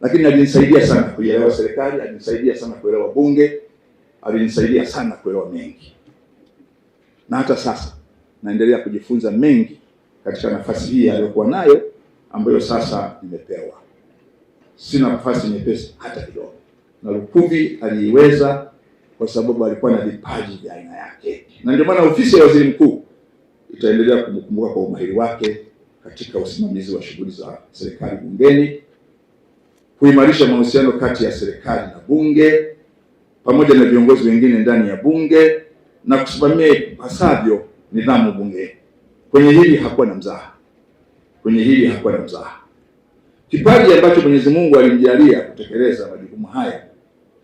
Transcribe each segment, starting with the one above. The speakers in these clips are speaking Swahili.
lakini alinisaidia sana kuielewa serikali, alinisaidia sana kuelewa bunge, alinisaidia sana kuelewa mengi, na hata sasa naendelea kujifunza mengi katika nafasi hii aliyokuwa nayo, ambayo sasa nimepewa. Sina nafasi nyepesi hata kidogo, na Lukuvi aliiweza kwa sababu alikuwa na vipaji vya aina yake, na ndio maana ofisi ya waziri mkuu itaendelea kumkumbuka kwa umahiri wake katika usimamizi wa shughuli za serikali bungeni, kuimarisha mahusiano kati ya serikali na bunge pamoja na viongozi wengine ndani ya bunge, na kusimamia ipasavyo nidhamu bungeni. Kwenye hili hakuwa na mzaha, Kipaji ambacho Mwenyezi Mungu alimjalia kutekeleza majukumu haya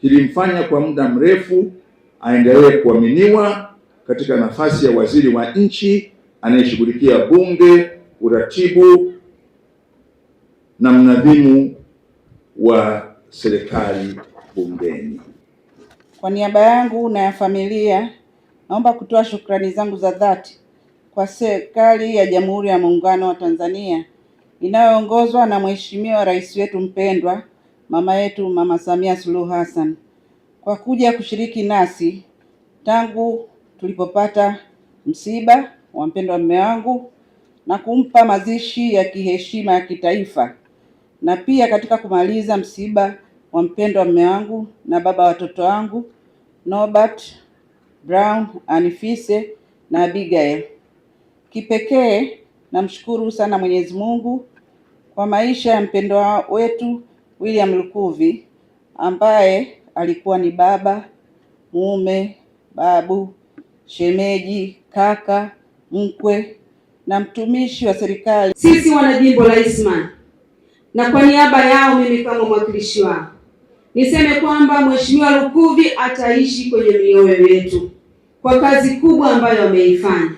kilimfanya kwa muda mrefu aendelee kuaminiwa katika nafasi ya waziri wa nchi anayeshughulikia bunge, uratibu na mnadhimu wa serikali bungeni. Kwa niaba yangu na ya familia, naomba kutoa shukrani zangu za dhati kwa serikali ya Jamhuri ya Muungano wa Tanzania inayoongozwa na Mheshimiwa Rais wetu mpendwa, mama yetu Mama Samia Suluhu Hassan, kwa kuja kushiriki nasi tangu tulipopata msiba wa mpendwa mume wangu na kumpa mazishi ya kiheshima ya kitaifa, na pia katika kumaliza msiba wa mpendwa mume wangu na baba watoto wangu Norbert Brown, Anifise na Abigail. Kipekee namshukuru sana Mwenyezi Mungu kwa maisha ya mpendwa wetu William Lukuvi, ambaye alikuwa ni baba, mume, babu, shemeji, kaka, mkwe na mtumishi wa serikali. Sisi wanajimbo la Eastman, na kwa niaba yao mimi kama mwakilishi wao, niseme kwamba Mheshimiwa Lukuvi ataishi kwenye mioyo yetu kwa kazi kubwa ambayo ameifanya.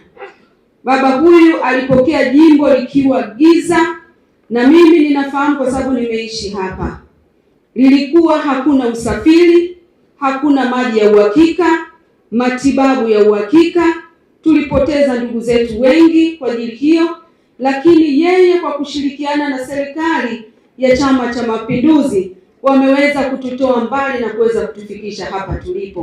Baba huyu alipokea jimbo likiwa giza, na mimi ninafahamu kwa sababu nimeishi hapa. Lilikuwa hakuna usafiri, hakuna maji ya uhakika, matibabu ya uhakika. Tulipoteza ndugu zetu wengi kwa ajili hiyo, lakini yeye kwa kushirikiana na serikali ya Chama cha Mapinduzi wameweza kututoa mbali na kuweza kutufikisha hapa tulipo.